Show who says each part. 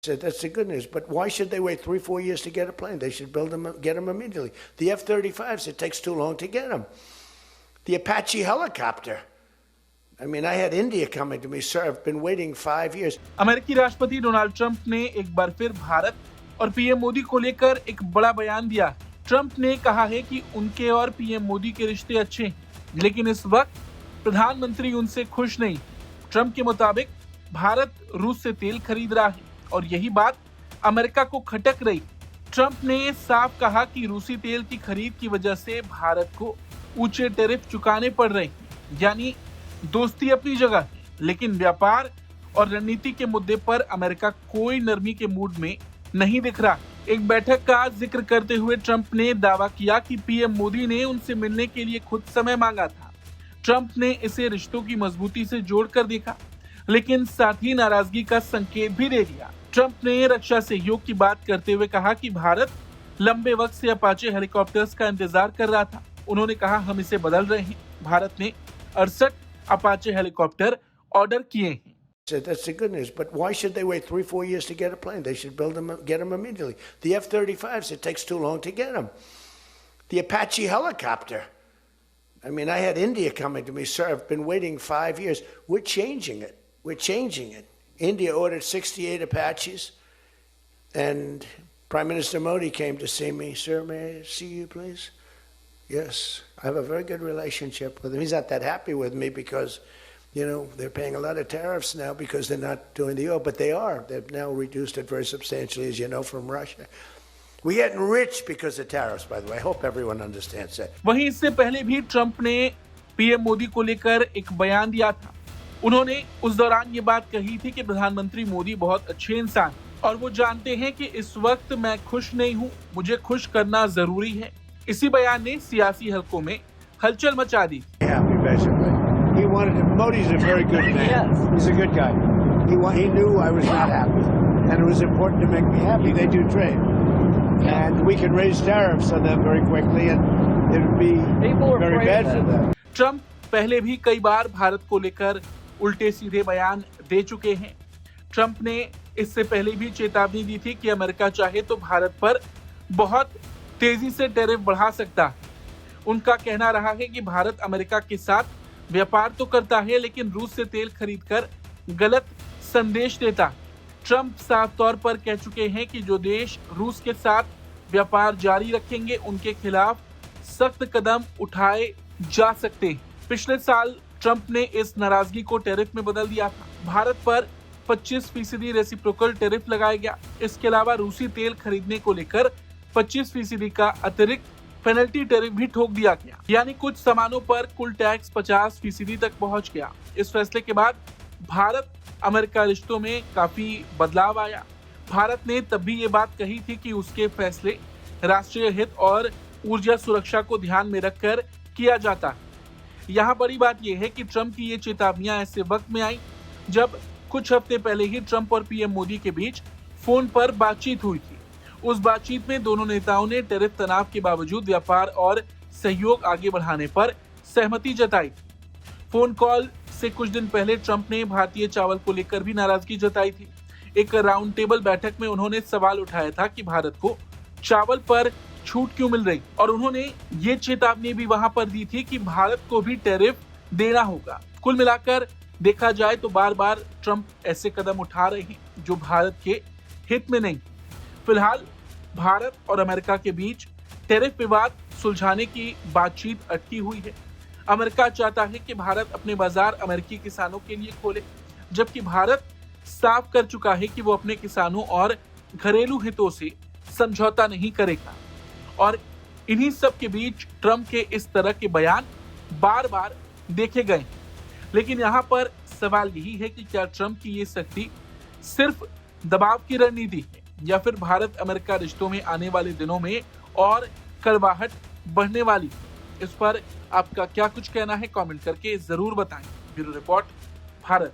Speaker 1: So that's the good news. But why should they wait 3-4 years to get a plane? They should get them immediately. The F-35s, it takes too long to get them. The Apache helicopter. I mean, I had India coming to me, sir. I've been waiting 5 years.
Speaker 2: अमेरिकी राष्ट्रपति Donald Trump ने एक बार फिर भारत और PM Modi को लेकर एक बड़ा बयान दिया। ट्रंप ने कहा है कि उनके और पीएम मोदी के रिश्ते अच्छे हैं, लेकिन इस वक्त प्रधानमंत्री उनसे खुश नहीं। ट्रंप के मुताबिक भारत रूस से तेल खरीद रहा है और यही बात अमेरिका को खटक रही। ट्रंप ने साफ कहा कि रूसी तेल की खरीद की वजह से भारत को ऊंचे टैरिफ चुकाने पड़ रहे हैं। यानी दोस्ती अपनी जगह है, लेकिन व्यापार और रणनीति के मुद्दे पर अमेरिका कोई नरमी के मूड में नहीं दिख रहा। एक बैठक का जिक्र करते हुए ट्रंप ने दावा किया कि पीएम मोदी ने उनसे मिलने के लिए खुद समय मांगा था। ट्रंप ने इसे रिश्तों की मजबूती से जोड़कर देखा, लेकिन साथ ही नाराजगी का संकेत भी दे दिया। ट्रंप ने रक्षा सहयोग की बात करते हुए कहा कि भारत लंबे वक्त से अपाचे हेलीकॉप्टर्स का इंतजार कर रहा था। उन्होंने कहा, हम इसे बदल रहे हैं। भारत ने 68 अपाचे हेलीकॉप्टर ऑर्डर किए हैं।
Speaker 1: So that's the good news. But why should they wait 3-4 years to get a plane? They should get them immediately. The F-35s, it takes too long to get them. The Apache helicopter. I mean, I had India coming to me, sir. I've been waiting 5 years. We're changing it. We're changing it. India ordered 68 Apaches, and Prime Minister Modi came to see me. Sir, may I see you, please? Yes. I have a very good relationship with him. He's not that happy with me because, you know, they're paying a lot of tariffs now because they're not doing the oil, but they are. They've now reduced it very substantially, as you know, from Russia. We're getting rich because of tariffs, by the way. I hope everyone understands that.
Speaker 2: वहीं इससे पहले भी Trump ने PM Modi को लेकर एक बयान दिया था। उन्होंने उस दौरान ये बात कही थी कि प्रधानमंत्री मोदी बहुत अच्छे इंसान और वो जानते हैं कि इस वक्त मैं खुश नहीं हूँ, मुझे खुश करना जरूरी है। इसी बयान ने सियासी हलकों में हलचल मचा दी।
Speaker 1: He wanted him. Modi's a very good man. Yes. He's a good guy. He knew I was not happy, and it was important to make me happy. They do trade, and we can raise tariffs on them very quickly, and it would be very bad for them.
Speaker 2: Trump पहले भी कई बार भारत को लेकर उल्टे सीधे बयान दे चुके हैं। ट्रंप ने इससे पहले भी चेतावनी दी थी कि अमेरिका चाहे तो भारत पर बहुत तेजी से टैरिफ बढ़ा सकता है। उनका कहना रहा है कि भारत अमेरिका के साथ व्यापार तो करता है, लेकिन रूस से तेल खरीदकर गलत संदेश देता है। ट्रंप साफ तौर पर कह चुके हैं कि जो देश रूस के साथ व्यापार जारी रखेंगे, उनके खिलाफ सख्त कदम उठाए जा सकते हैं। पिछले साल ट्रंप ने इस नाराजगी को टैरिफ में बदल दिया था। भारत पर 25% रेसिप्रोकल टैरिफ लगाया गया। इसके अलावा रूसी तेल खरीदने को लेकर 25% का अतिरिक्त पेनल्टी टैरिफ भी ठोक दिया गया, यानी कुछ सामानों पर कुल टैक्स 50% तक पहुंच गया। इस फैसले के बाद भारत अमेरिका रिश्तों में काफी बदलाव आया। भारत ने तब भी ये बात कही थी कि उसके फैसले राष्ट्रीय हित और ऊर्जा सुरक्षा को ध्यान में रखकर किया जाता है। यहाँ बड़ी बात यह है कि ट्रंप की ये चेतावनियां ऐसे वक्त में आई जब कुछ हफ्ते पहले ही ट्रंप और पीएम मोदी के बीच फोन पर बातचीत हुई थी। उस बातचीत में दोनों नेताओं ने टैरिफ तनाव के बावजूद व्यापार और सहयोग आगे बढ़ाने पर सहमति जताई थी। फोन कॉल से कुछ दिन पहले ट्रंप ने भारतीय चावल को लेकर भी नाराजगी जताई थी। एक राउंड टेबल बैठक में उन्होंने सवाल उठाया था कि भारत को चावल पर छूट क्यों मिल रही, और उन्होंने ये चेतावनी भी वहां पर दी थी कि भारत को भी टैरिफ देना होगा। कुल मिलाकर देखा जाए तो बार बार ट्रंप ऐसे कदम उठा रहे हैं जो भारत के हित में नहीं। फिलहाल भारत और अमेरिका के बीच टैरिफ विवाद सुलझाने की बातचीत अटकी हुई है। अमेरिका चाहता है कि भारत अपने बाजार अमेरिकी किसानों के लिए खोले, जबकि भारत साफ कर चुका है कि वो अपने किसानों और घरेलू हितों से समझौता नहीं करेगा। और इन्हीं सब के बीच ट्रंप के इस तरह के बयान बार बार देखे गए। लेकिन यहाँ पर सवाल यही है कि क्या ट्रंप की ये सख्ती सिर्फ दबाव की रणनीति है या फिर भारत अमेरिका रिश्तों में आने वाले दिनों में और कड़वाहट बढ़ने वाली है? इस पर आपका क्या कुछ कहना है, कमेंट करके जरूर बताएं। Bureau report, Bharat.